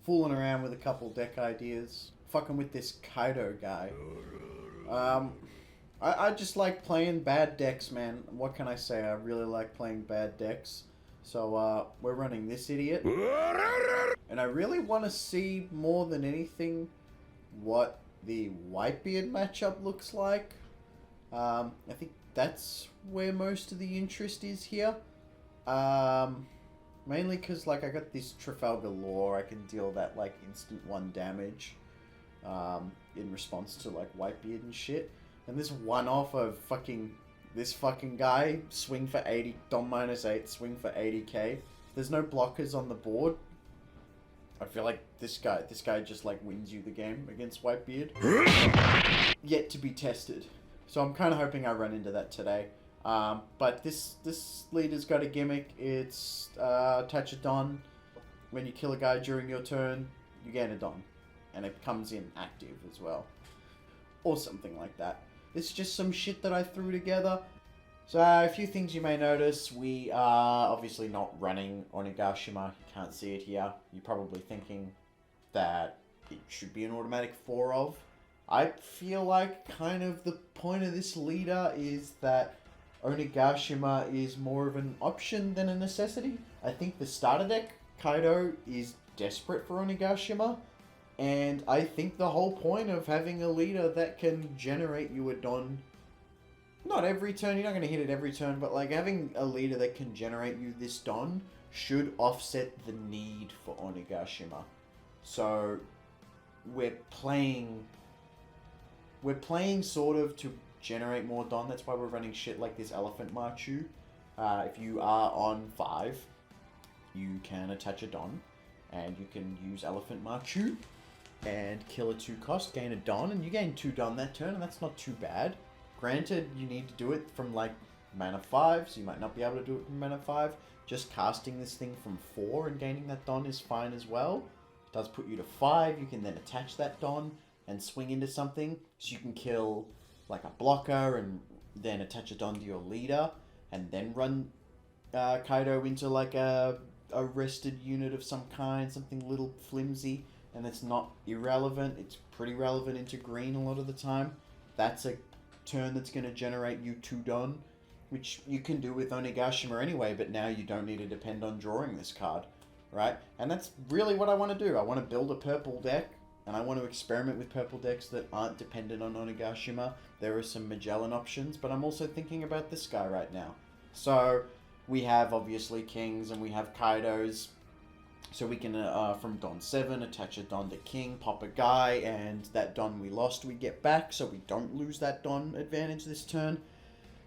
fooling around with a couple deck ideas, fucking with this Kaido guy. I just like playing bad decks, man. What can I say? I really like playing bad decks. So, we're running this idiot. And I really want to see more than anything what the Whitebeard matchup looks like. I think that's where most of the interest is here. Mainly because, like, I got this Trafalgar Law. I can deal that, like, instant 1 damage in response to, like, Whitebeard and shit. And this one-off of this fucking guy, swing for 80, Dom -8, swing for 80k. There's no blockers on the board. I feel like this guy just, like, wins you the game against Whitebeard. Yet to be tested. So I'm kind of hoping I run into that today. But this leader's got a gimmick. It's touch a Don. When you kill a guy during your turn, you gain a Don. And it comes in active as well. Or something like that. It's just some shit that I threw together. So a few things you may notice. We are obviously not running Onigashima. You can't see it here. You're probably thinking that it should be an automatic 4 of. I feel like kind of the point of this leader is that Onigashima is more of an option than a necessity. I think the starter deck, Kaido, is desperate for Onigashima. And I think the whole point of having a leader that can generate you a Don, not every turn, you're not going to hit it every turn, but like having a leader that can generate you this Don should offset the need for Onigashima. So we're playing sort of to generate more Don. That's why we're running shit like this Elephant Marchu. If you are on 5, you can attach a Don, and you can use Elephant Marchu and kill a 2 cost, gain a Don, and you gain 2 Don that turn, and that's not too bad. Granted, you need to do it from like mana 5, so you might not be able to do it from mana 5. Just casting this thing from 4 and gaining that Don is fine as well. It does put you to 5, you can then attach that Don and swing into something, so you can kill like a blocker and then attach a Don to your leader, and then run Kaido into like a rested unit of some kind, something little flimsy, and it's not irrelevant. It's pretty relevant into green a lot of the time. That's a turn that's going to generate you 2 Don, which you can do with Onigashima anyway, but now you don't need to depend on drawing this card, right? And that's really what I want to do. I want to build a purple deck, and I want to experiment with purple decks that aren't dependent on Onigashima. There are some Magellan options, but I'm also thinking about this guy right now. So we have obviously Kings and we have Kaidos. So we can, from Don 7, attach a Don to King, pop a guy, and that Don we lost we get back, so we don't lose that Don advantage this turn.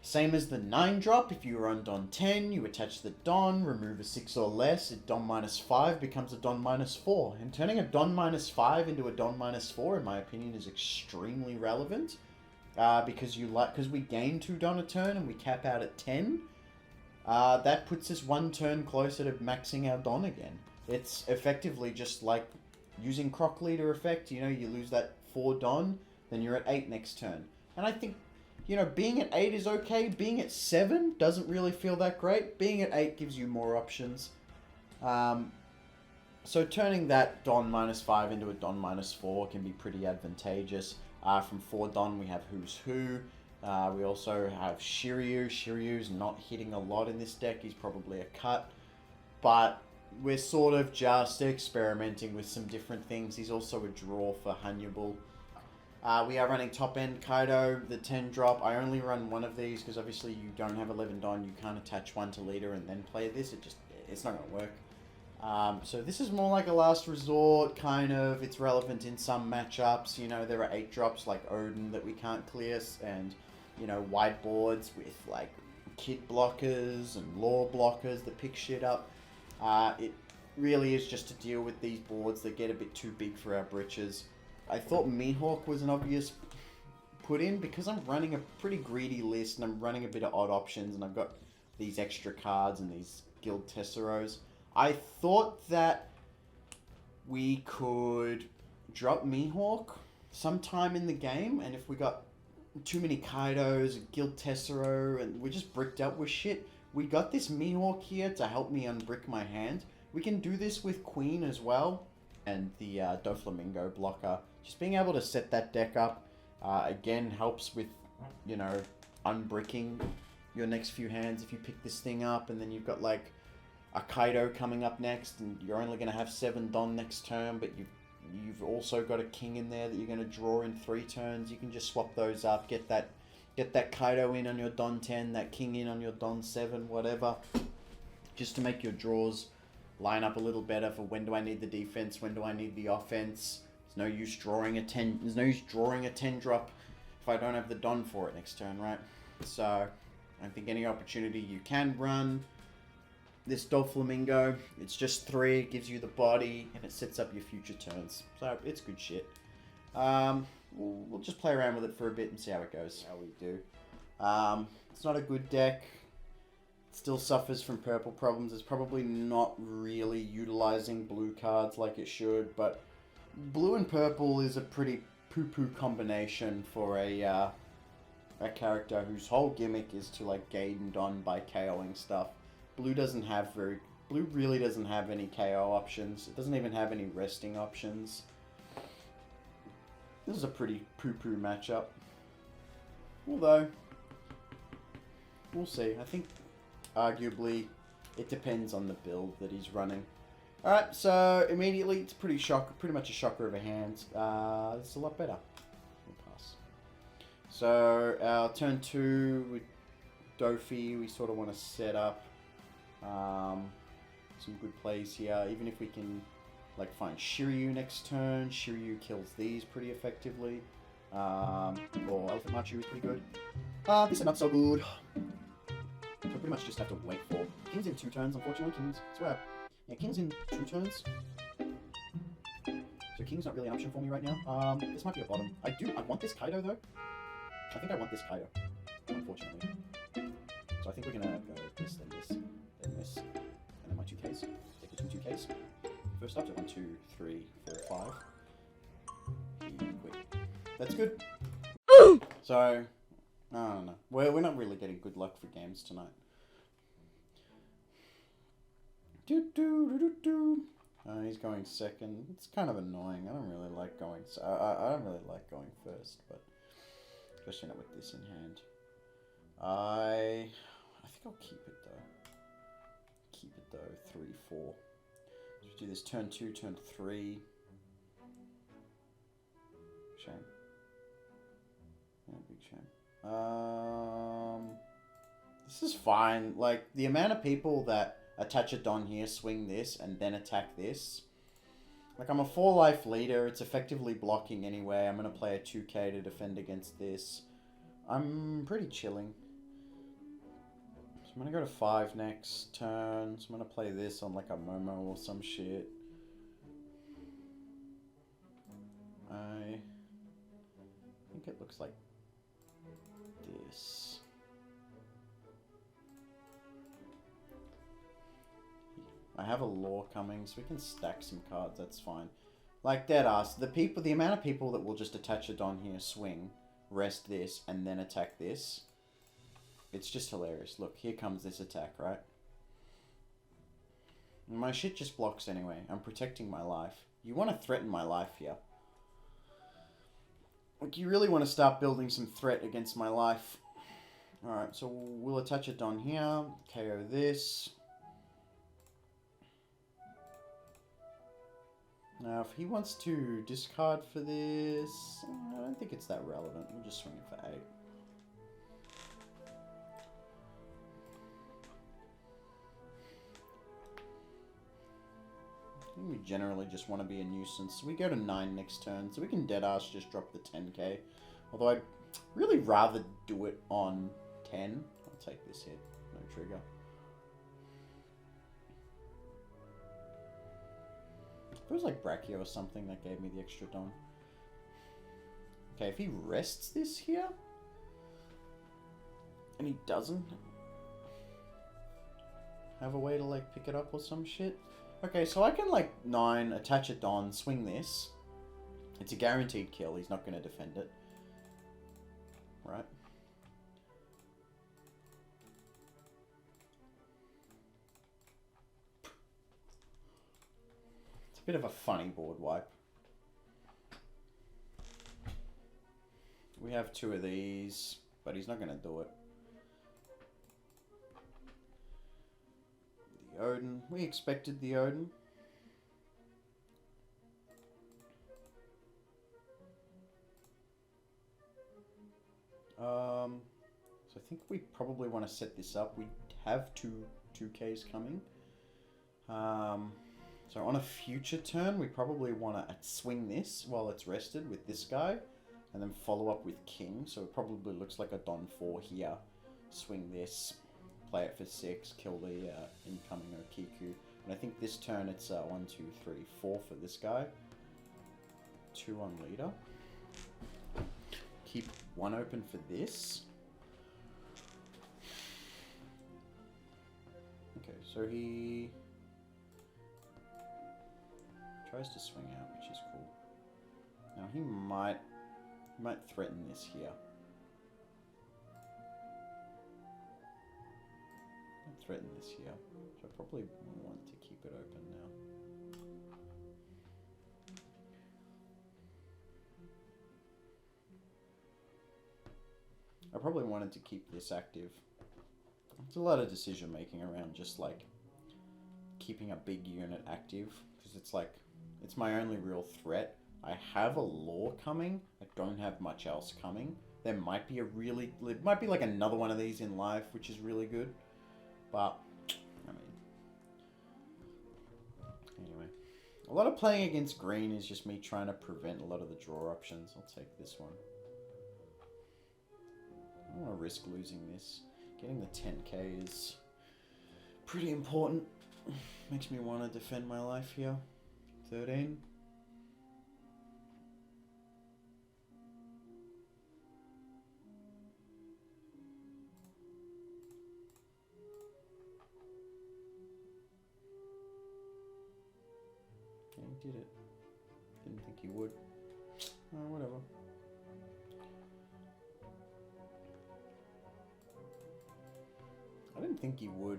Same as the 9 drop, if you are on Don 10, you attach the Don, remove a 6 or less, a Don -5 becomes a Don -4. And turning a Don -5 into a Don -4, in my opinion, is extremely relevant. Because we gain 2 Don a turn and we cap out at 10. That puts us 1 turn closer to maxing our Don again. It's effectively just like using Croc Leader effect. You know, you lose that 4 Don, then you're at 8 next turn. And I think, you know, being at 8 is okay. Being at 7 doesn't really feel that great. Being at 8 gives you more options. So turning that Don -5 into a Don -4 can be pretty advantageous. From 4 Don, we have Who's Who. We also have Shiryu. Shiryu's not hitting a lot in this deck. He's probably a cut. But we're sort of just experimenting with some different things. He's also a draw for Hannibal. We are running top end Kaido, the 10 drop. I only run 1 of these because obviously you don't have 11 Don. You can't attach 1 to leader and then play this. It's not going to work. So this is more like a last resort, kind of. It's relevant in some matchups. You know, there are 8 drops like Odin that we can't clear, and, you know, whiteboards with like kid blockers and law blockers that pick shit up. It really is just to deal with these boards that get a bit too big for our britches. I thought Mihawk was an obvious put in because I'm running a pretty greedy list and I'm running a bit of odd options and I've got these extra cards and these Guild Tesseros. I thought that we could drop Mihawk sometime in the game, and if we got too many Kaidos, a Guild Tessero, and we're just bricked up with shit, we got this Mihawk here to help me unbrick my hand. We can do this with Queen as well, and the Doflamingo blocker. Just being able to set that deck up, again, helps with, you know, unbricking your next few hands if you pick this thing up, and then you've got like a Kaido coming up next, and you're only going to have 7 Don next turn, but you've also got a King in there that you're going to draw in 3 turns. You can just swap those up, get that Kaido in on your Don 10, that King in on your Don 7, whatever, just to make your draws line up a little better for when do I need the defense, when do I need the offense. There's no use drawing a 10. There's no use drawing a 10 drop if I don't have the Don for it next turn, right? So I think any opportunity you can run this Doflamingo, it's just 3, it gives you the body, and it sets up your future turns. So it's good shit. We'll just play around with it for a bit and see how it goes, how we do. It's not a good deck. It still suffers from purple problems. It's probably not really utilizing blue cards like it should, but blue and purple is a pretty poo-poo combination for a character whose whole gimmick is to like gain Don by KOing stuff. Blue really doesn't have any KO options. It doesn't even have any resting options. This is a pretty poo-poo matchup. Although, we'll see. I think, arguably, it depends on the build that he's running. Alright, so immediately, it's pretty much a shocker of a hand. It's a lot better. We'll pass. So, our turn 2 with Dofi, we sort of want to set up some good plays here. Even if we can like find Shiryu next turn, Shiryu kills these pretty effectively. Or Elephant Machu is pretty good. This is not so good. So pretty much just have to wait for King's in 2 turns, unfortunately. King's in 2 turns. So King's not really an option for me right now. This might be a bottom. I want this Kaido though. I think I want this Kaido, unfortunately. So I think we're gonna go this, then this, then this, and then my 2Ks. Take the 2 2Ks. First up to 1, 2, 3, 4, 5. Quit. That's good. So, I don't know. We're not really getting good luck for games tonight. He's going second. It's kind of annoying. I don't really like going. I don't really like going first, but especially not with this in hand. I think I'll keep it though. 3, 4. Let's do this turn 2, turn 3. Shame. Yeah, big shame. This is fine. Like, the amount of people that attach a Don here, swing this, and then attack this. Like, I'm a 4 life leader. It's effectively blocking anyway. I'm going to play a 2k to defend against this. I'm pretty chilling. So I'm going to go to 5 next turn. So I'm going to play this on like a Momo or some shit. I think it looks like this. I have a lore coming, so we can stack some cards, that's fine. Like, dead ass, the amount of people that will just attach a Don here, swing, rest this, and then attack this. It's just hilarious. Look, here comes this attack, right? My shit just blocks anyway. I'm protecting my life. You want to threaten my life here. Like, you really want to start building some threat against my life. Alright, so we'll attach a Don here, KO this. Now, if he wants to discard for this, I don't think it's that relevant. We'll just swing it for 8. I think we generally just want to be a nuisance. So we go to 9 next turn, so we can deadass just drop the 10k. Although I'd really rather do it on 10. I'll take this hit, no trigger. It was like Brachio or something that gave me the extra Don. Okay, if he rests this here, and he doesn't have a way to like pick it up or some shit. Okay, so I can like 9, attach a Don, swing this. It's a guaranteed kill, he's not going to defend it. Right? Bit of a funny board wipe. We have 2 of these, but he's not going to do it. The Odin. We expected the Odin. So I think we probably want to set this up. We have 2Ks coming. So on a future turn, we probably want to swing this while it's rested with this guy. And then follow up with King. So it probably looks like a Don 4 here. Swing this. Play it for 6. Kill the incoming Okiku. And I think this turn it's 1, 2, 3, 4 for this guy. 2 on leader. Keep 1 open for this. Okay, so he tries to swing out, which is cool. Now he might threaten this here. Threaten this here. So I probably want to keep it open now. I probably wanted to keep this active. It's a lot of decision making around just like keeping a big unit active because it's like it's my only real threat. I have a law coming. I don't have much else coming. There might be it might be like another one of these in life, which is really good. But I mean, anyway, a lot of playing against green is just me trying to prevent a lot of the draw options. I'll take this one. I don't want to risk losing this. Getting the 10k is pretty important. Makes me want to defend my life here. 13. Yeah, he did it. Didn't think he would. Oh, whatever. I didn't think he would.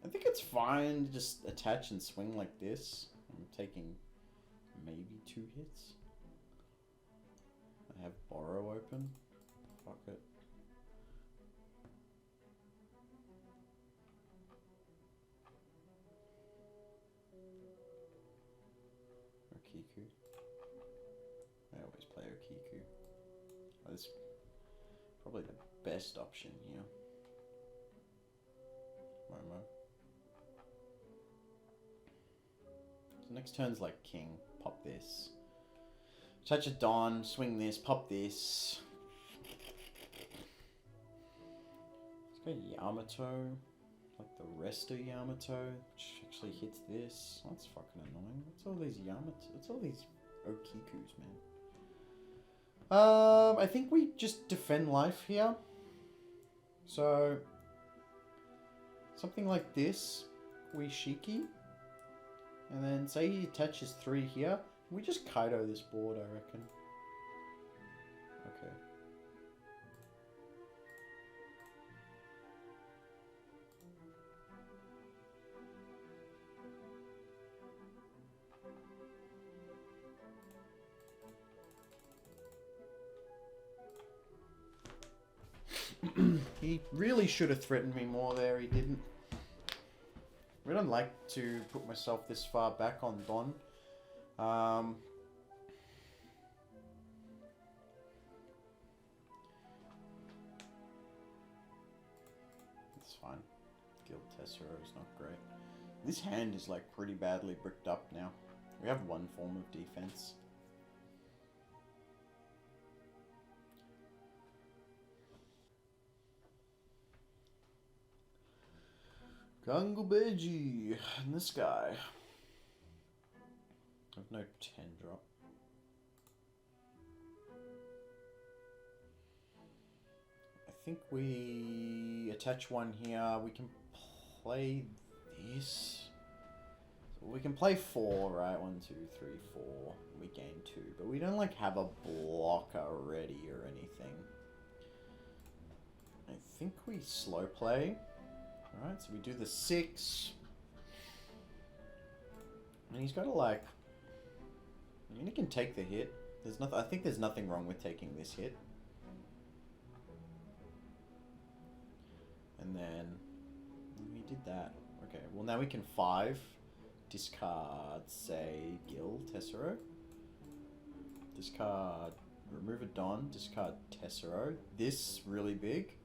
I think it's fine to just attach and swing like this. I'm taking maybe 2 hits. I have borrow open. Fuck it. Okiku. I always play Okiku. Oh, this is probably the best option here. Momo. So next turn's like king. Pop this. Touch a Don, swing this, pop this. It's got Yamato, like the rest of Yamato, which actually hits this. That's fucking annoying. What's all these Yamato? What's all these Okikus, man? I think we just defend life here. So something like this, we Shiki, and then say he attaches 3 here. We just Kaido this board, I reckon. Okay. He really should have threatened me more there, he didn't. I don't like to put myself this far back on Don. It's fine. Guild Tessero is not great. This hand is like pretty badly bricked up now. We have one form of defense. Gangubeji and this guy. I have no 10 drop. I think we attach 1 here. We can play this. So we can play 4, right? 1, 2, 3, 4. We gain 2, but we don't like have a blocker ready or anything. I think we slow play. Alright, so we do the 6. And he's got to like... I mean, he can take the hit. There's nothing. I think there's nothing wrong with taking this hit. And then... we did that. Okay, well now we can 5. Discard, say, Gil, Tessero. Discard, remove a Don, discard Tessero. This, really big.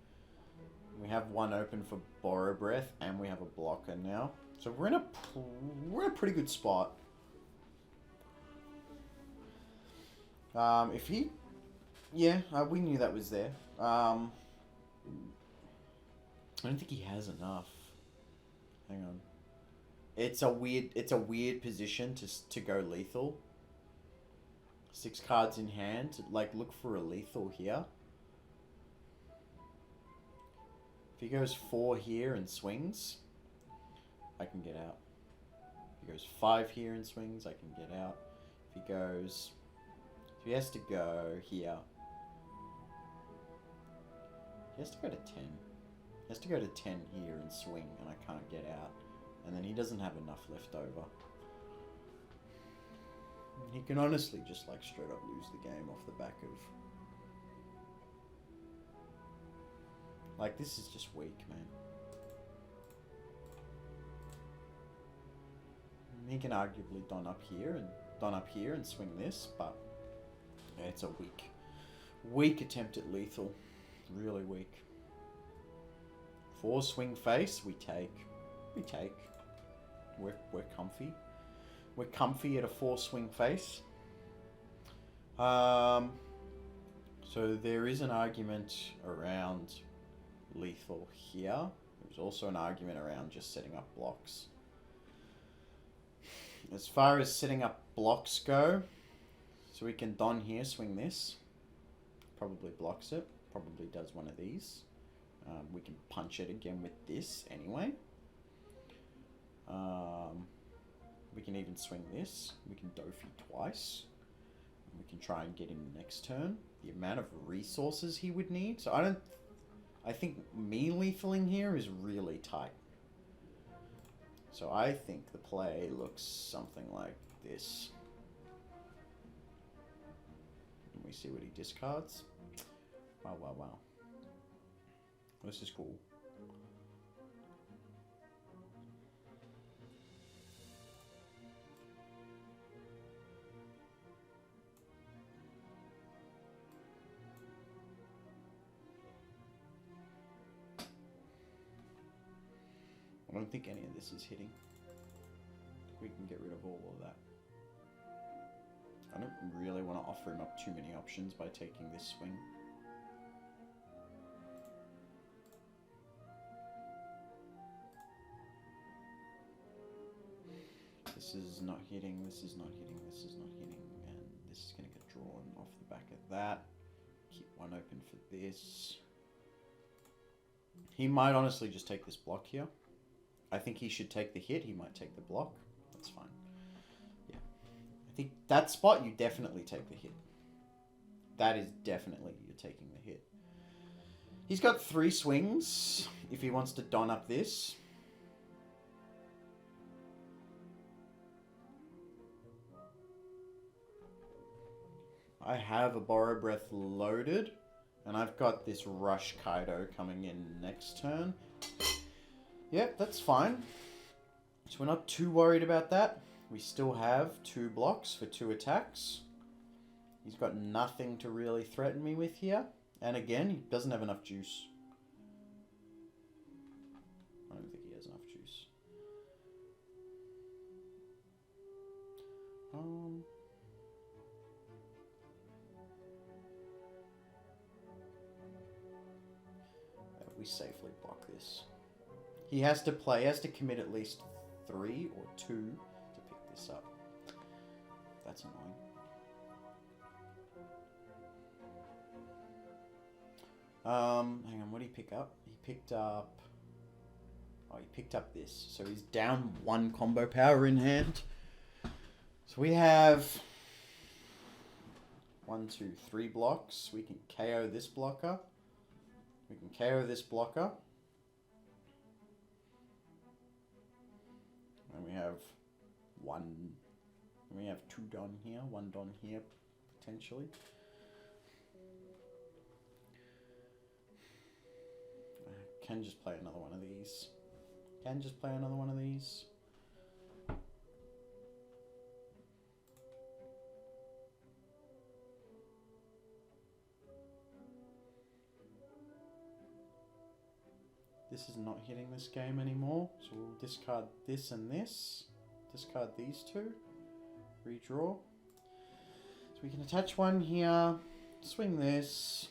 We have 1 open for Borrow Breath, and we have a blocker now. So we're in a pretty good spot. If he... yeah, we knew that was there. I don't think he has enough. Hang on. It's a weird position to go lethal. 6 cards in hand. Like, look for a lethal here. If he goes 4 here and swings, I can get out. If he goes 5 here and swings, I can get out. If he goes... if he has to go here. He has to go to 10. He has to go to 10 here and swing, and I can't get out. And then he doesn't have enough left over. He can honestly just like straight up lose the game off the back of... like, this is just weak, man. He can arguably don up here and swing this, but yeah, it's a weak attempt at lethal. Really weak. 4 swing face, we take. We're comfy. We're comfy at a 4 swing face. So there is an argument around lethal here. There's also an argument around just setting up blocks. As far as setting up blocks go, so we can don here, swing this. Probably blocks it. Probably does one of these. We can punch it again with this anyway. We can even swing this. We can Dofi twice. We can try and get him next turn. The amount of resources he would need. So I think me lethaling here is really tight. So I think the play looks something like this. And we see what he discards. Wow. This is cool. I don't think any of this is hitting. We can get rid of all of that. I don't really want to offer him up too many options by taking this swing. This is not hitting, this is not hitting, this is not hitting, and this is going to get drawn off the back of that. Keep 1 open for this. He might honestly just take this block here. I think he should take the hit. He might take the block. That's fine. Yeah. I think that spot, you definitely take the hit. That is definitely you're taking the hit. He's got 3 swings if he wants to don up this. I have a Borrow Breath loaded, and I've got this Rush Kaido coming in next turn. Yep, that's fine. So we're not too worried about that. We still have 2 blocks for 2 attacks. He's got nothing to really threaten me with here. And again, he doesn't have enough juice. I don't think he has enough juice. We safely block this. He has to commit at least 3 or 2 to pick this up. That's annoying. Hang on, what did he pick up? He picked up Oh, he picked up this. So he's down 1 combo power in hand. So we have 1, 2, 3 blocks. We can KO this blocker. We can KO this blocker. And we have 2 Don here, 1 Don here, potentially. I can just play another one of these. This is not hitting this game anymore, so we'll discard this and this. Discard these 2. Redraw. So we can attach 1 here, swing this.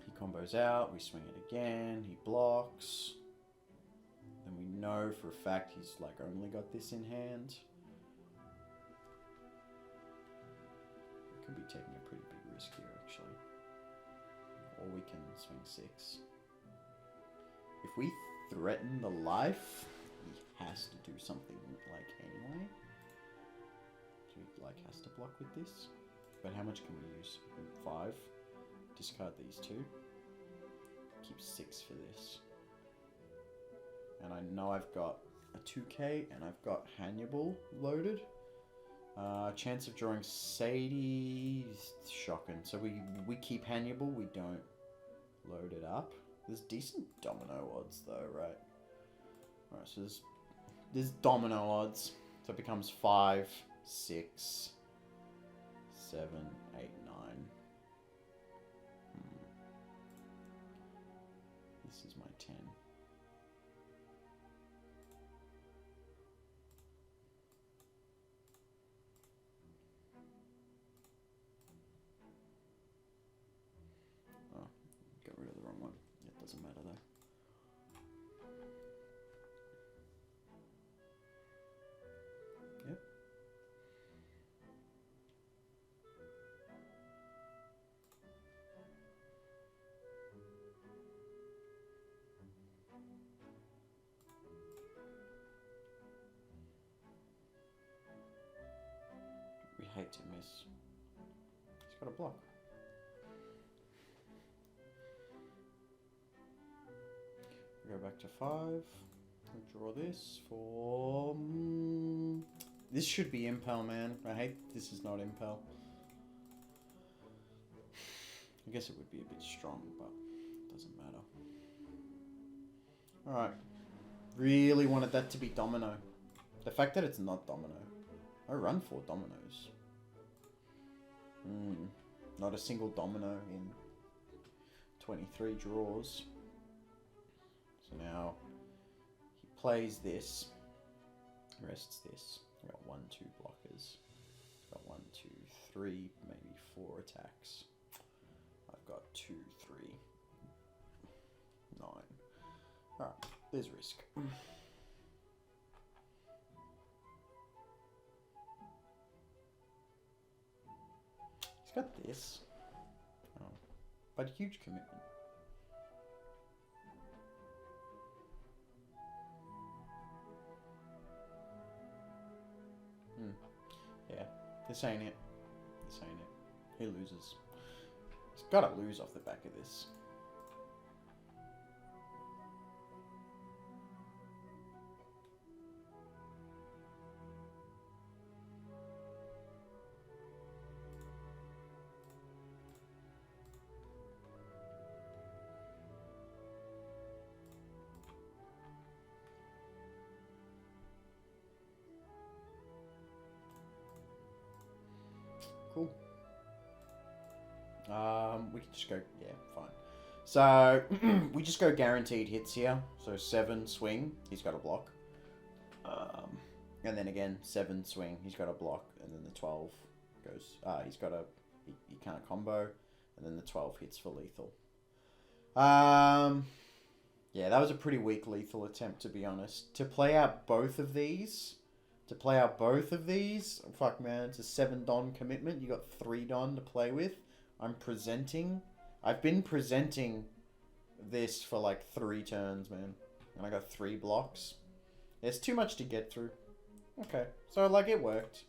He combos out, we swing it again, he blocks. Then we know for a fact he's like only got this in hand. We could be taking a pretty big risk here actually. Or we can swing 6. If we threaten the life, he has to do something like anyway. So he like has to block with this. But how much can we use? 5. Discard these 2. Keep 6 for this. And I know I've got a 2k and I've got Hannibal loaded. Chance of drawing Sadie is shocking. So we keep Hannibal, we don't load it up. There's decent domino odds though, right? Alright, so there's domino odds. So it becomes 5, 6, 7, 8, 9. This is my 10. Oh, got rid of the wrong one. It doesn't matter though. Yep. We hate to miss. He's got a block. Go back to 5. We'll draw this for... This should be Impel, man. I hate this is not Impel. I guess it would be a bit strong, but it doesn't matter. Alright. Really wanted that to be Domino. The fact that it's not Domino. I run 4 dominoes. Not a single domino in 23 draws. So now he plays this, rests this. I've got 1, 2 blockers. I've got 1, 2, 3, maybe 4 attacks. I've got 2, 3, 9. Alright, there's risk. He's got this. Oh, but huge commitment. Yeah, this ain't it. This ain't it. He loses. He's gotta lose off the back of this. Cool. We can just go, yeah, fine. So, we just go guaranteed hits here. So 7 swing, he's got a block. And then again, 7 swing, he's got a block. And then the 12 goes, he's got a, he can't combo. And then the 12 hits for lethal. Yeah, that was a pretty weak lethal attempt, to be honest. To play out both of these... fuck man, it's a 7 Don commitment. You got 3 Don to play with. I've been presenting this for like 3 turns, man. And I got 3 blocks. There's too much to get through. Okay, so like it worked.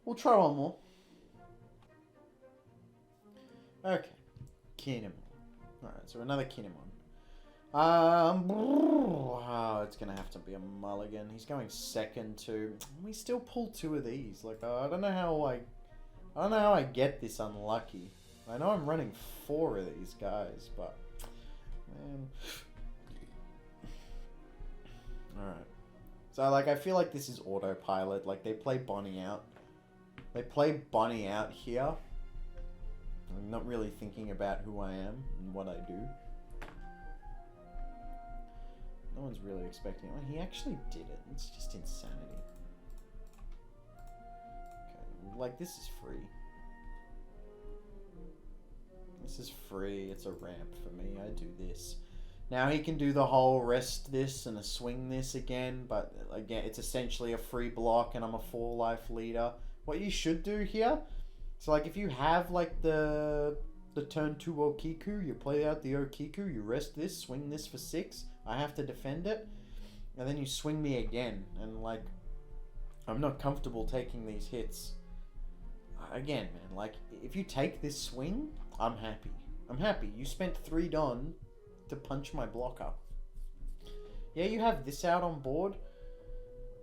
We'll try one more. Okay, Kinemon. Alright, so another Kinemon. It's gonna have to be a mulligan. He's going second too. We still pull 2 of these. Like I don't know how I get this unlucky. I know I'm running 4 of these guys, but man. Alright. So like I feel like this is autopilot. Like they play Bonnie out. They play Bonnie out here. I'm not really thinking about who I am and what I do. No one's really expecting it. Well, he actually did it. It's just insanity. Okay, like this is free. This is free. It's a ramp for me. I do this. Now he can do the whole rest this and a swing this again, but again, it's essentially a free block and I'm a 4 life leader. What you should do here, so like if you have like the turn 2 Okiku, you play out the Okiku, you rest this, swing this for 6, I have to defend it, and then you swing me again, and like, I'm not comfortable taking these hits. Again, man, like, if you take this swing, I'm happy. I'm happy. You spent 3 Don to punch my blocker. Yeah, you have this out on board,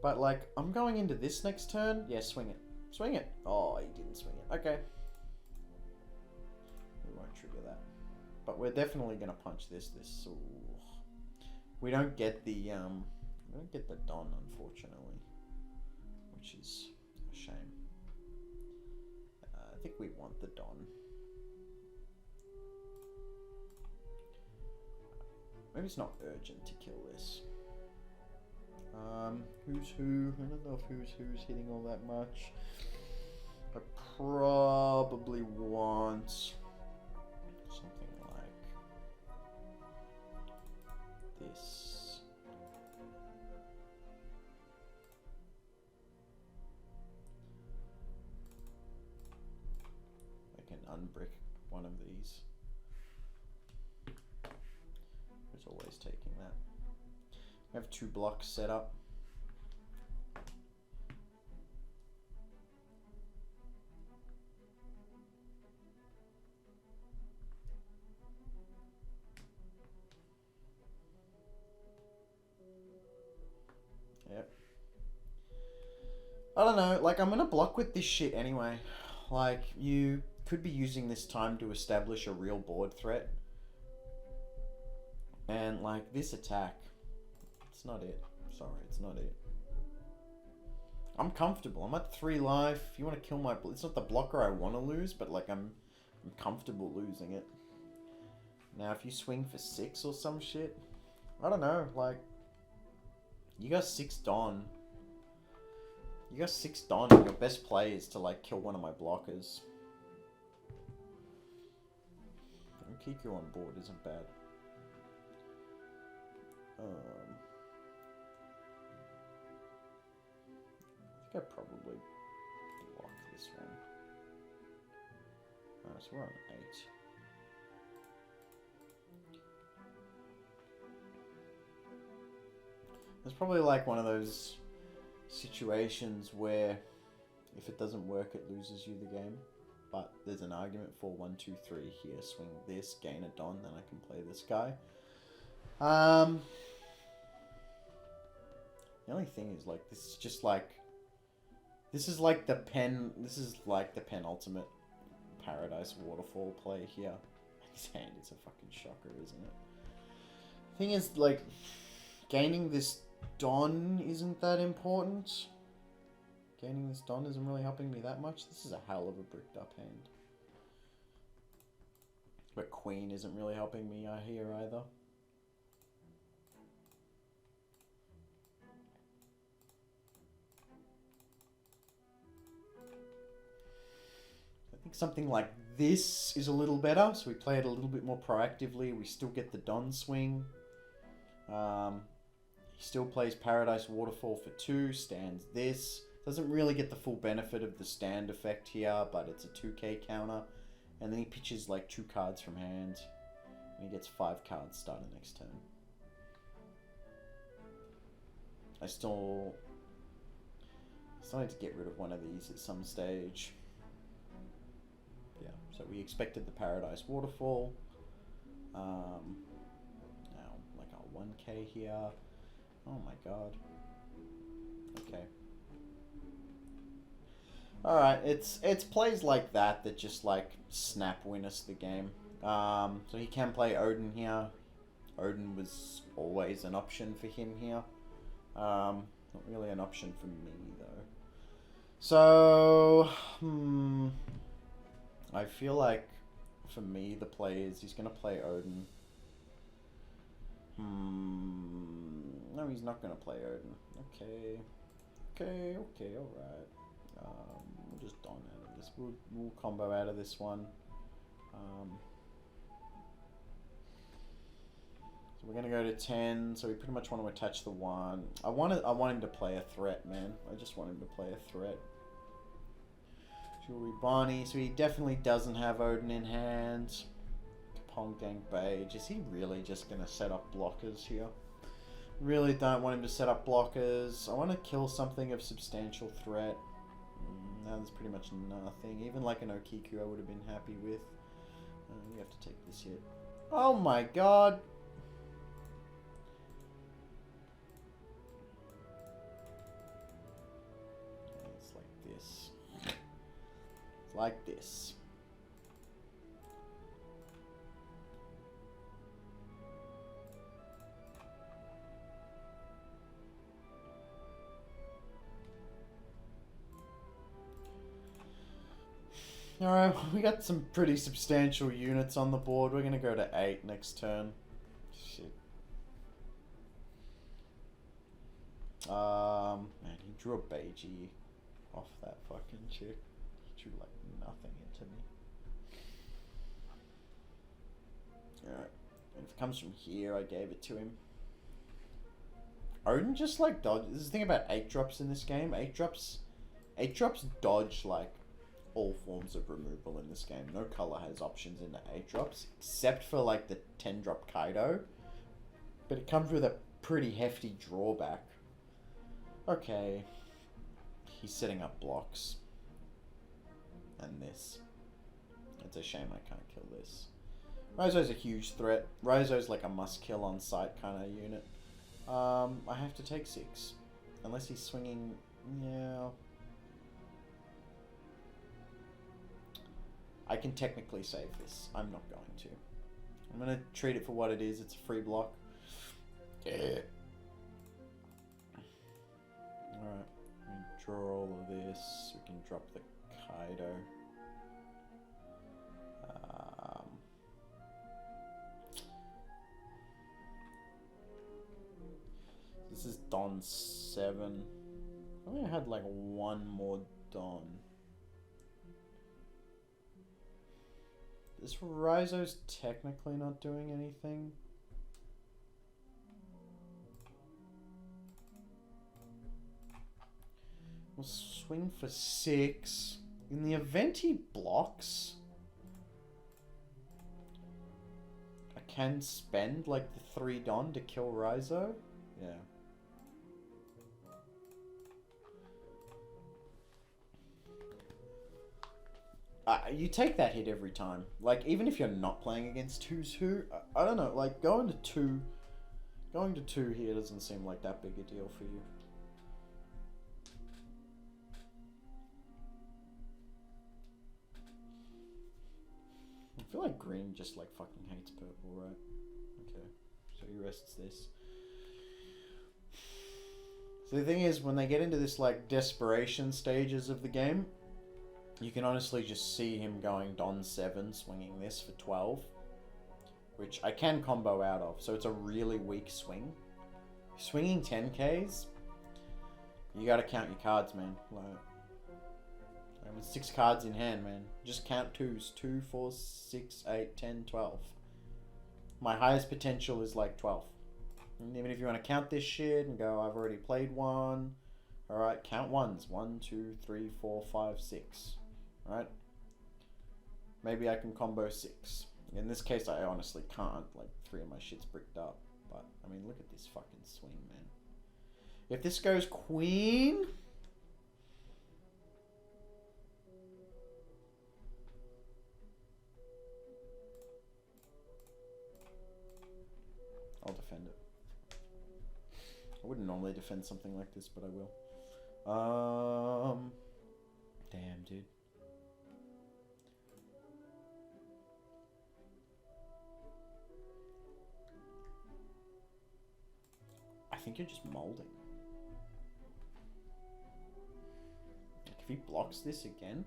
but like, I'm going into this next turn. Yeah, swing it. Swing it. Oh, he didn't swing it. Okay. We won't trigger that. But we're definitely gonna punch this. Ooh. We don't get the Don, unfortunately, which is a shame. I think we want the Don. Maybe it's not urgent to kill this. Who's who? I don't know if who's hitting all that much. I probably want something like this. I can unbrick one of these. Who's always taking that? I have 2 blocks set up. Yep. I don't know, like I'm gonna block with this shit anyway. Like you could be using this time to establish a real board threat. And like this attack, it's not it. Sorry, it's not it. I'm comfortable. I'm at 3 life. If you want to kill my... It's not the blocker I want to lose, but like I'm comfortable losing it. Now if you swing for 6 or some shit, I don't know, like... You got 6 Don. You got 6 Don and your best play is to like kill one of my blockers. And Kiku on board isn't bad. I think I probably block this one. So we're on 8. It's probably like one of those situations where if it doesn't work, it loses you the game. But there's an argument for 1, 2, 3 here. Swing this, gain a Don, then I can play this guy. The only thing is, like, this is just like... This is like the penultimate Paradise Waterfall play here. His hand is a fucking shocker, isn't it? Thing is, like, gaining this Don isn't that important. Gaining this Don isn't really helping me that much. This is a hell of a bricked up hand. But Queen isn't really helping me here either. I think something like this is a little better. So we play it a little bit more proactively. We still get the Don swing. He still plays Paradise Waterfall for 2. Stands this. Doesn't really get the full benefit of the stand effect here, but it's a 2k counter. And then he pitches like 2 cards from hand. And he gets 5 cards starting next turn. I still need to get rid of one of these at some stage. Yeah, so we expected the Paradise Waterfall. Now, like our 1k here. Oh my god. Okay. Alright, it's plays like that that just like snap win us the game. So he can play Odin here. Odin was always an option for him here. Not really an option for me though. So, I feel like for me the play is he's gonna play Odin. No, he's not gonna play Odin. Okay, alright. We'll just don out of this. We'll combo out of this one. So we're gonna go to 10. So we pretty much want to attach the 1. I want him to play a threat, man. I just want him to play a threat. Jewelry Bonnie. So he definitely doesn't have Odin in hand. Kapong Gang Beige. Is he really just gonna set up blockers here? Really don't want him to set up blockers. I want to kill something of substantial threat. Now there's pretty much nothing. Even like an Okiku I would have been happy with. You have to take this hit. Oh my god! It's like this. It's like this. Alright, we got some pretty substantial units on the board. We're going to go to 8 next turn. Shit. Man, he drew a Beiji off that fucking chick. He drew like nothing into me. Alright, and if it comes from here, I gave it to him. Odin just like dodge. This is the thing about 8-drops in this game. 8-drops dodge like all forms of removal in this game. No color has options in the 8-drops, except for like the 10-drop Kaido. But it comes with a pretty hefty drawback. Okay. He's setting up blocks. And this. It's a shame I can't kill this. Raizo's a huge threat. Raizo's like a must-kill on sight kind of unit. I have to take 6. Unless he's swinging... Yeah... I can technically save this. I'm not going to. I'm going to treat it for what it is. It's a free block. Yeah. Alright. We can draw all of this. We can drop the Kaido. This is Don 7. I only had like one more Don. This Raizo's technically not doing anything. We'll swing for 6. In the event he blocks, I can spend like the 3 Don to kill Raizo. Yeah. You take that hit every time. Like, even if you're not playing against who's who, I don't know, like, going to 2 here doesn't seem like that big a deal for you. I feel like green just, like, fucking hates purple, right? Okay, so he rests this. So the thing is, when they get into this, like, desperation stages of the game, you can honestly just see him going Don 7, swinging this for 12. Which I can combo out of, so it's a really weak swing. Swinging 10Ks, you gotta count your cards, man. Like, I'm with 6 cards in hand, man. Just count 2s. 2, 4, 6, 8, 10, 12. My highest potential is like 12. And even if you want to count this shit and go, I've already played 1. Alright, count 1s. 1, 2, 3, 4, 5, 6. Right? Maybe I can combo 6. In this case, I honestly can't. Like, 3 of my shit's bricked up. But, I mean, look at this fucking swing, man. If this goes queen... I'll defend it. I wouldn't normally defend something like this, but I will. Damn, dude. I think you're just molding. Like, if he blocks this again...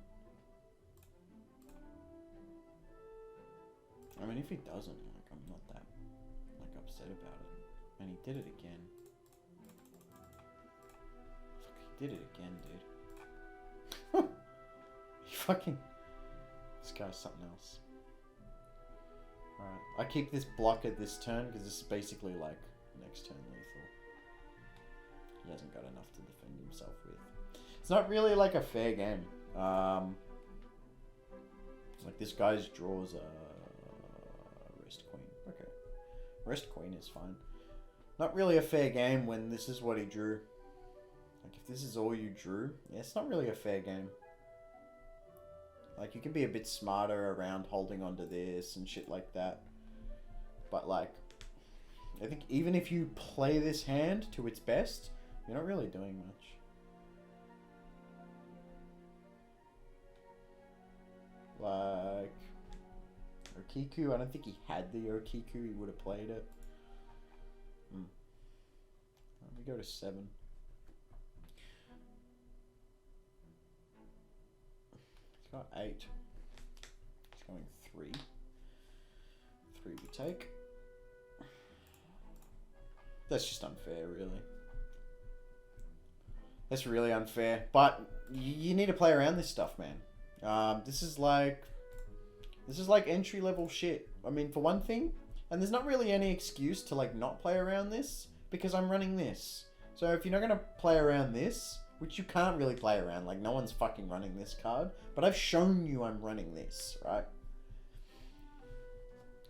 I mean, if he doesn't, like, I'm not that, like, upset about it. And he did it again. Fuck, he did it again, dude. He fucking... This guy's something else. Alright, I keep this block at this turn, because this is basically, like, next turn lethal. He hasn't got enough to defend himself with. It's not really like a fair game. Like this guy's draws a rest queen. Okay, rest queen is fine. Not really a fair game when this is what he drew. Like if this is all you drew, yeah, it's not really a fair game. Like you can be a bit smarter around holding onto this and shit like that. But like, I think even if you play this hand to its best, you're not really doing much. Like Okiku, I don't think he had the Okiku, he would have played it. Let me go to 7. He's got 8. He's going 3. 3 we take. That's just unfair, really. That's really unfair. But you need to play around this stuff, man. This is like entry level shit. I mean, for one thing, and there's not really any excuse to like not play around this because I'm running this. So if you're not gonna play around this, which you can't really play around, like no one's fucking running this card, but I've shown you I'm running this, right?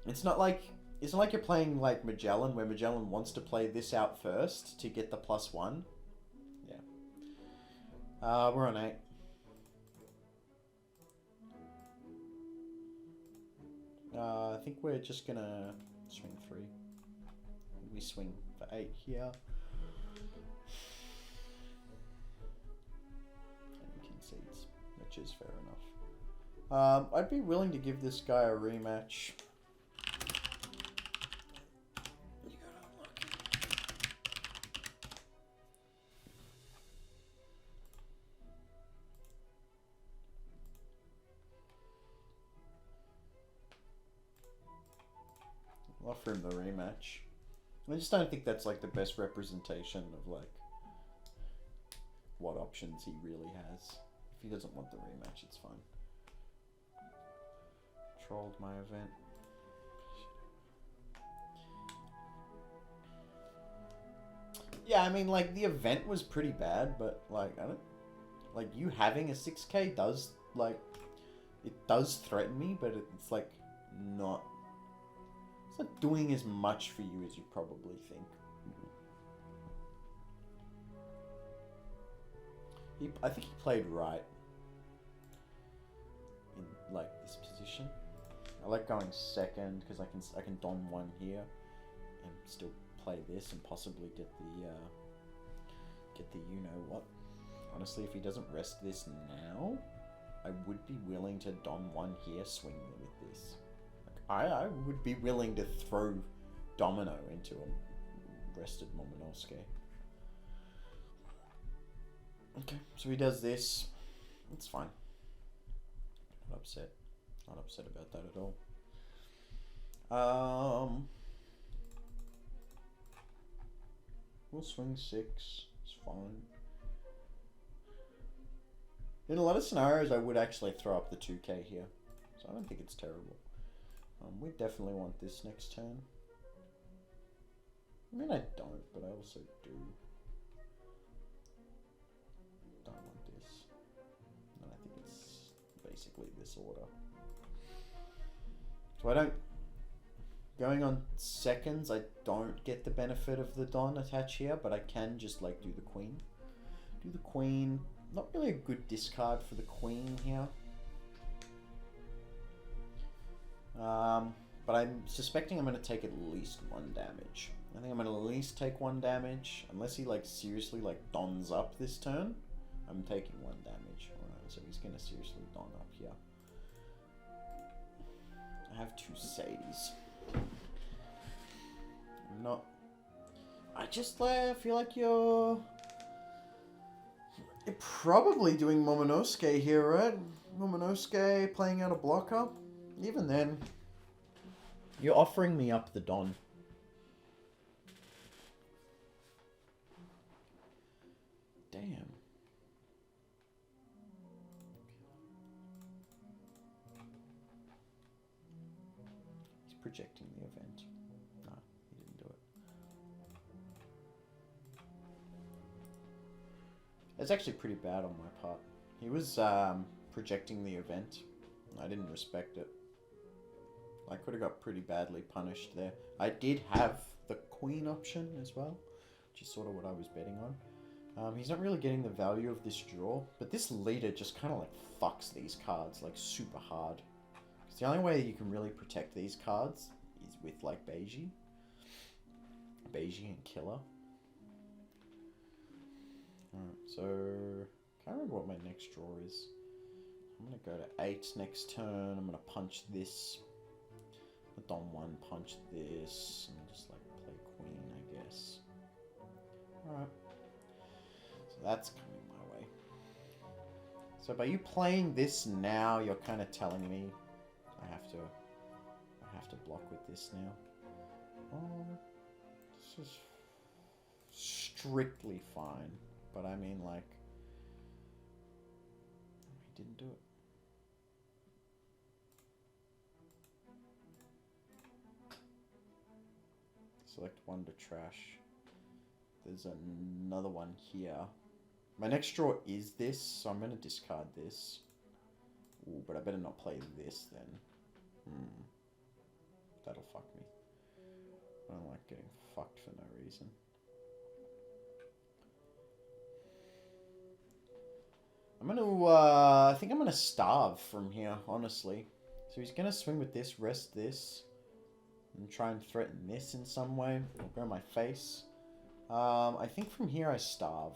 It's not like you're playing like Magellan, where Magellan wants to play this out first to get the +1. Yeah. We're on 8. I think we're just gonna swing 3. We swing for 8 here. And he concedes, which is fair enough. I'd be willing to give this guy a rematch. You got unlucky. I'll offer him the rematch. I just don't think that's like the best representation of like what options he really has. If he doesn't want the rematch, it's fine. Trolled my event. Yeah, I mean like the event was pretty bad, but like I don't like you having a 6k does like it does threaten me, but it's like not. It's not doing as much for you as you probably think. I think he played right in like this position. I like going second because I can don 1 here and still play this and possibly get the you know what. Honestly, if he doesn't rest this now, I would be willing to don 1 here, swing with this. I would be willing to throw Domino into a rested Momonosuke. Okay, so he does this. It's fine. Not upset. Not upset about that at all. We'll swing 6. It's fine. In a lot of scenarios, I would actually throw up the 2k here. So I don't think it's terrible. We definitely want this next turn. I mean, I don't, but I also do. Don't want this. And I think it's basically this order. So I don't Going on seconds, I don't get the benefit of the Don attach here, but I can just like do the Queen. Do the Queen. Not really a good discard for the Queen here. But I'm suspecting I'm going to take at least 1 damage. I think I'm going to at least take 1 damage. Unless he like seriously like dons up this turn. I'm taking 1 damage. Alright, so he's going to seriously don up here. I have 2 Sadies. I'm not... I just feel like you're probably doing Momonosuke here, right? Momonosuke playing out a blocker. Even then, you're offering me up the Don. Damn. He's projecting the event. No, he didn't do it. That's actually pretty bad on my part. He was projecting the event. I didn't respect it. I could have got pretty badly punished there. I did have the Queen option as well, which is sort of what I was betting on. He's not really getting the value of this draw, but this leader just kind of like fucks these cards like super hard. Because the only way you can really protect these cards is with like Beiji. Beiji and Killer. Alright, so can't remember what my next draw is. I'm going to go to 8 next turn. I'm going to punch this. Don 1, punch this. And just like play Queen, I guess. Alright. So that's coming my way. So by you playing this now, you're kind of telling me I have to block with this now. This is strictly fine. But I mean like, he didn't do it. Select 1 to trash. There's another one here. My next draw is this, so I'm going to discard this. Ooh, but I better not play this then. That'll fuck me. I don't like getting fucked for no reason. I'm going to, I think I'm going to starve from here, honestly. So he's going to swing with this, rest this. And try and threaten this in some way. I'll go my face. I think from here I starve.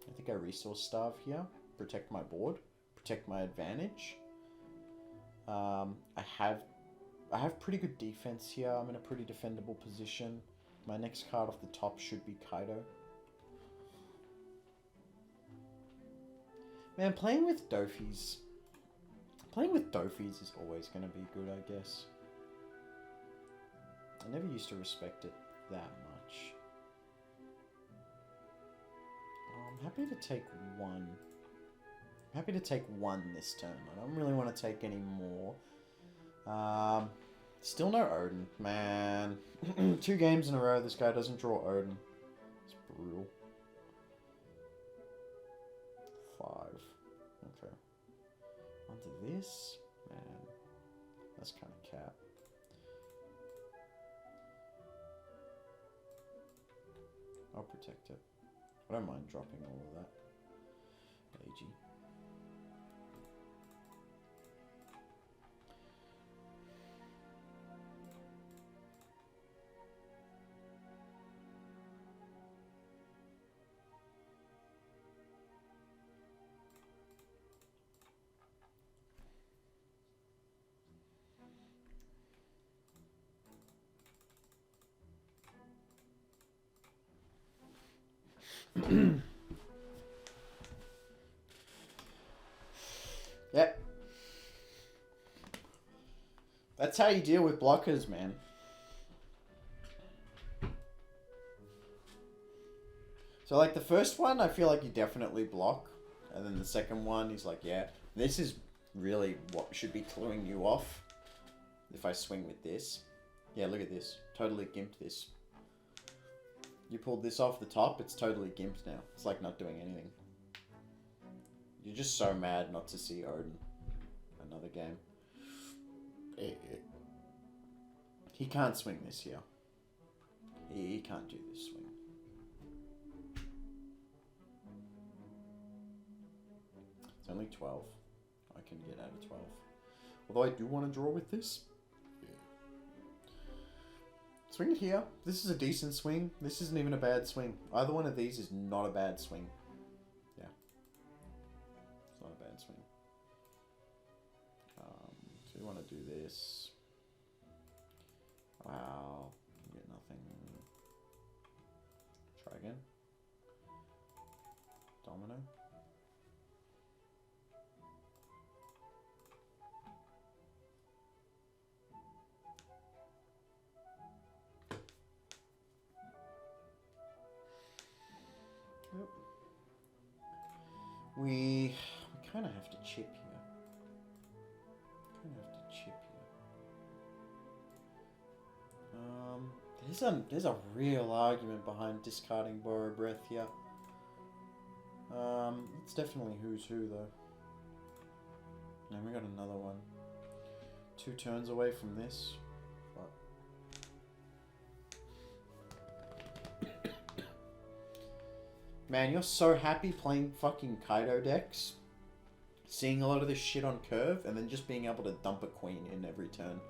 I think I resource starve here. Protect my board. Protect my advantage. I have pretty good defense here. I'm in a pretty defendable position. My next card off the top should be Kaido. Man, playing with Dofis is always going to be good, I guess. I never used to respect it that much. I'm happy to take 1. I'm happy to take 1 this turn. I don't really want to take any more. Still no Odin. Man. 2 games in a row, this guy doesn't draw Odin. It's brutal. 5. Okay. Onto this. Man. That's kind of cap. I'll protect it. I don't mind dropping all of that. AG. Yep. That's how you deal with blockers, man. So like the first one, I feel like you definitely block. And then the second one, he's like, yeah, this is really what should be cluing you off. If I swing with this. Yeah, look at this. Totally gimped this. You pulled this off the top, it's totally gimped now. It's like not doing anything. You're just so mad not to see Odin. Another game. He can't swing this here. He can't do this swing. It's only 12. I can get out of 12. Although I do want to draw with this. Swing it here. This is a decent swing. This isn't even a bad swing. Either one of these is not a bad swing. Yeah. It's not a bad swing. So we want to do this. Wow. Get nothing. Try again. Domino. Yep. We kind of have to chip here. There's a real argument behind discarding Borrow Breath here. It's definitely who's who though. And we got another one. 2 turns away from this. But man, you're so happy playing fucking Kaido decks. Seeing a lot of this shit on curve and then just being able to dump a queen in every turn.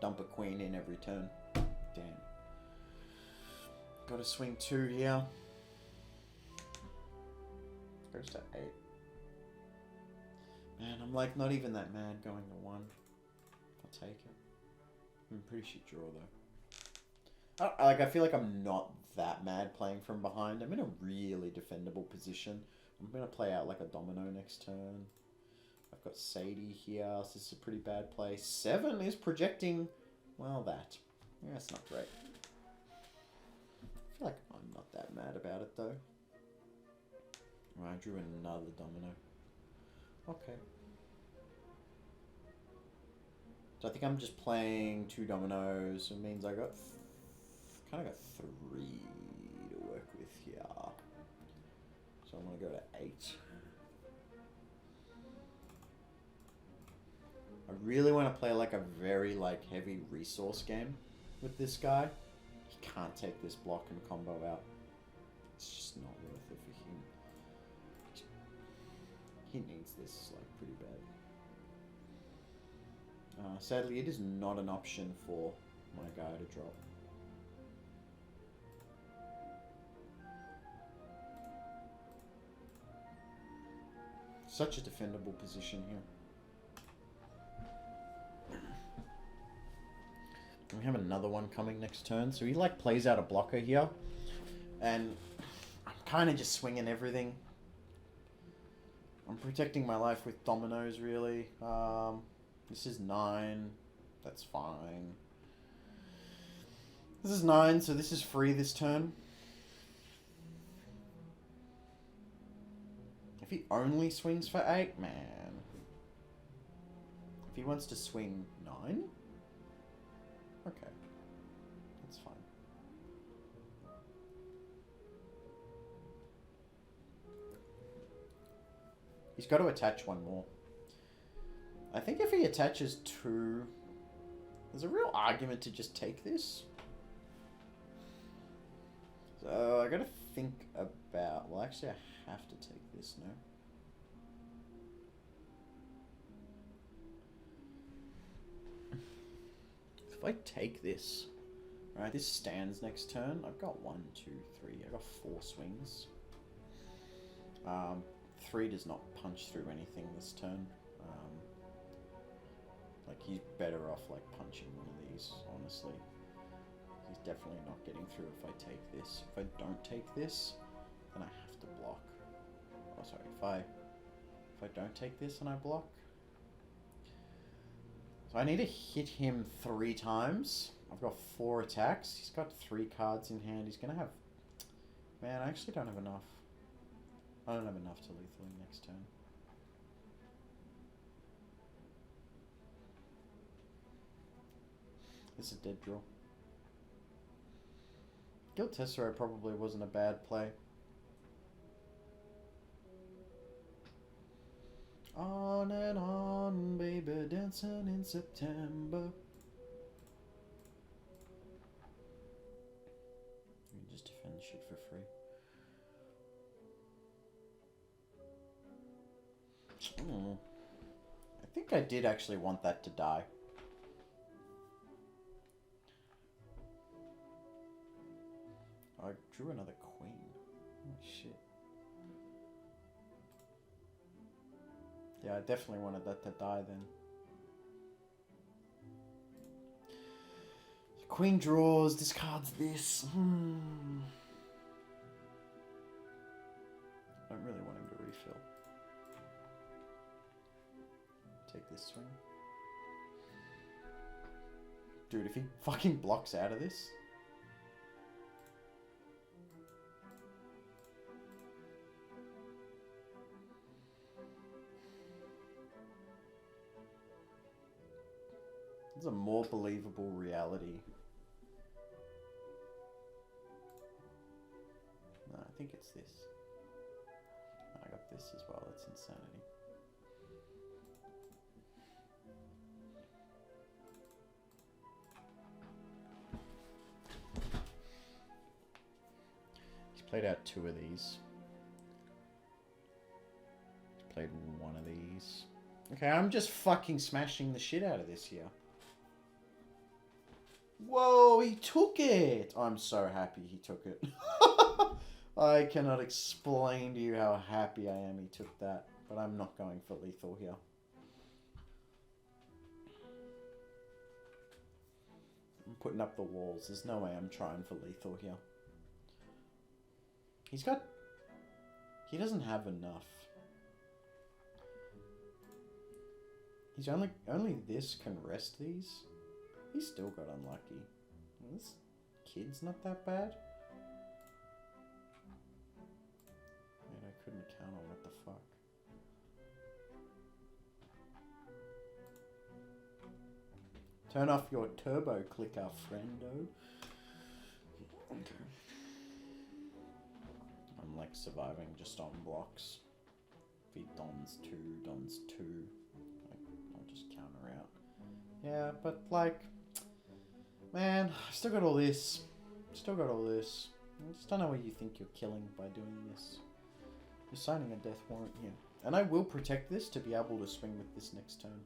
Dump a queen in every turn. Damn. Gotta swing 2 here. Goes to 8. Man, I'm like not even that mad going to 1. I'll take it. I'm pretty shit draw though. I feel like I'm not that mad playing from behind. I'm in a really defendable position. I'm gonna play out like a domino next turn. I've got Sadie here, so this is a pretty bad play. 7 is projecting, well, that. Yeah, that's not great. I feel like I'm not that mad about it though. Right, I drew another domino. Okay. So I think I'm just playing 2 dominoes. It means I got kind of got 3 to work with here. So I'm gonna go to 8. I really want to play like a very like heavy resource game with this guy. He can't take this block and combo out. It's just not worth it for him. He needs this like pretty bad. Sadly, it is not an option for my guy to drop. Such a defendable position here. We have another one coming next turn. So he like plays out a blocker here. And I'm kind of just swinging everything. I'm protecting my life with dominoes really. This is 9. That's fine. This is 9, so this is free this turn. If he only swings for 8, man. If he wants to swing 9? Okay. That's fine. He's got to attach 1 more. I think if he attaches 2, there's a real argument to just take this. So I gotta think about, well actually I have to take this now. If I take this, alright, this stands next turn. I've got 1, 2, 3, I've got 4 swings. 3 does not punch through anything this turn. Like, he's better off, like, punching one of these, honestly. He's definitely not getting through if I take this. If I don't take this, then I have to block. Oh, sorry, if I don't take this and I block. So I need to hit him 3 times. I've got 4 attacks. He's got 3 cards in hand. He's gonna have... Man, I actually don't have enough. I don't have enough to lethal him next turn. It's a dead draw. Guild Tessero probably wasn't a bad play. On and on, baby, dancing in September. I think I did actually want that to die. I drew another queen. Oh, shit. Yeah, I definitely wanted that to die then. Queen draws, discards this. I don't really want him to refill. Take this swing. Dude, if he fucking blocks out of this. It's a more believable reality. No, I think it's this. I got this as well. That's insanity. He's played out 2 of these. He's played 1 of these. Okay, I'm just fucking smashing the shit out of this here. Whoa, he took it! I'm so happy he took it. I cannot explain to you how happy I am he took that. But I'm not going for lethal here. I'm putting up the walls. There's no way I'm trying for lethal here. He's got... He doesn't have enough. He's only this can rest these. He's still got unlucky. This kid's not that bad. Man, I couldn't count on what the fuck. Turn off your turbo clicker, friendo. Okay. I'm like surviving just on blocks. If he dons 2, I'll just counter out. Yeah, but like... Man, I still got all this. I just don't know what you think you're killing by doing this. You're signing a death warrant here. And I will protect this to be able to swing with this next turn.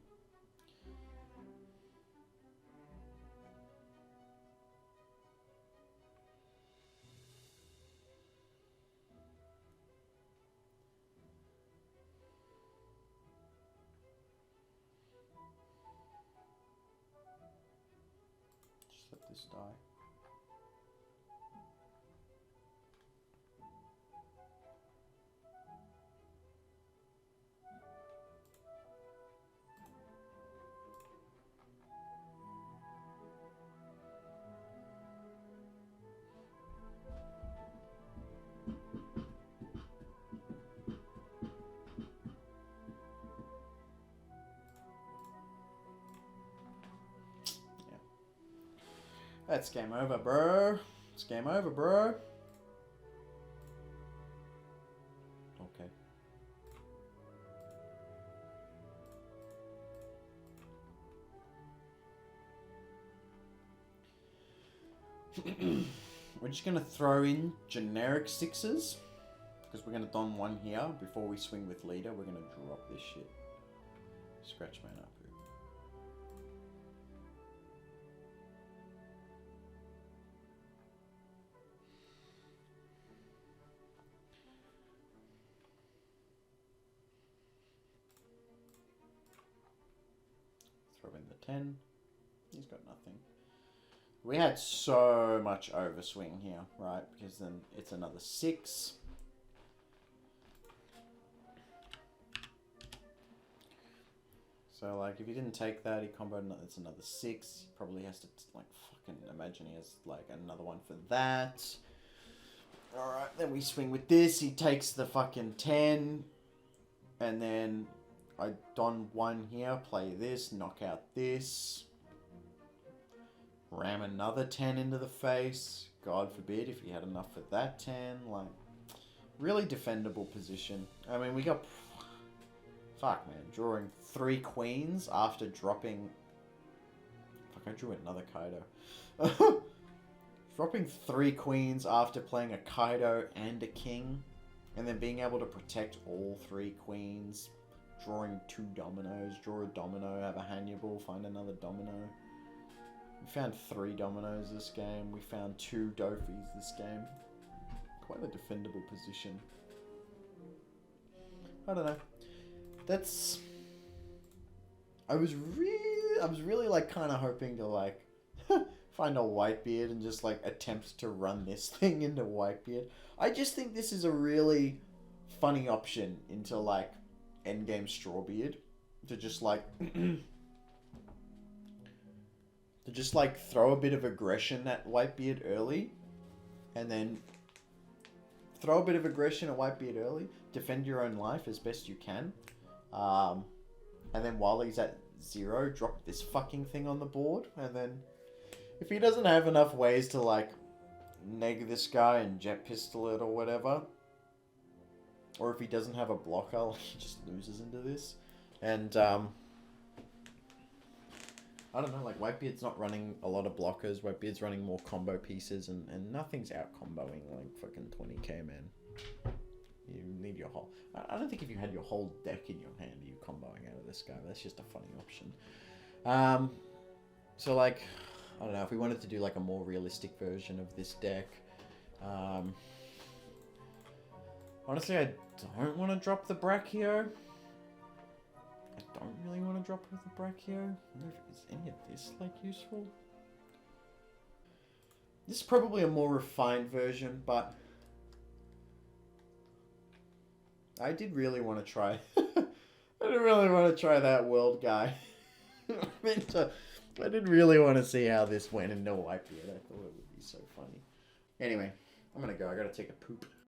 Just let this die. That's game over, bro. It's game over, bro. Okay. We're just going to throw in generic 6s. Because we're going to don 1 here. Before we swing with leader, we're going to drop this shit. Scratch man up. Throw in the 10. He's got nothing. We had so much overswing here, right? Because then it's another 6. So, like, if he didn't take that, he comboed another, it's another 6. He probably has to, like, fucking imagine he has, like, another one for that. Alright, then we swing with this. He takes the fucking 10. And then I don 1 here, play this, knock out this. Ram another 10 into the face. God forbid if he had enough for that 10. Like, really defendable position. I mean, we got... Fuck, man. Drawing 3 queens after dropping... Fuck, I drew another Kaido. Dropping 3 queens after playing a Kaido and a king. And then being able to protect all 3 queens. drawing 2 dominoes, draw a domino, have a hannibal, find another domino. We found 3 dominoes this game. We found 2 Dophies this game. Quite a defendable position. I don't know. That's... I was really like kind of hoping to like find a Whitebeard and just like attempt to run this thing into Whitebeard. I just think this is a really funny option into like endgame Strawbeard to just like to just like throw a bit of aggression at Whitebeard early, and then throw a bit of aggression at Whitebeard early, defend your own life as best you can, and then while he's at 0, drop this fucking thing on the board, and then if he doesn't have enough ways to like neg this guy and jet pistol it or whatever, or if he doesn't have a blocker, he just loses into this. And I don't know, like Whitebeard's not running a lot of blockers. Whitebeard's running more combo pieces, and nothing's out comboing like fucking 20k, man. You need your whole... I don't think if you had your whole deck in your hand, you're comboing out of this guy. That's just a funny option. So like, I don't know, if we wanted to do like a more realistic version of this deck, honestly, I don't want to drop the Brachio. I don't really want to drop with the Brachio. Is any of this like useful? This is probably a more refined version, but I did really want to try. I didn't really want to try that world guy. I did really want to see how this went into Whitebeard. I thought it would be so funny. Anyway, I'm gonna go. I gotta take a poop.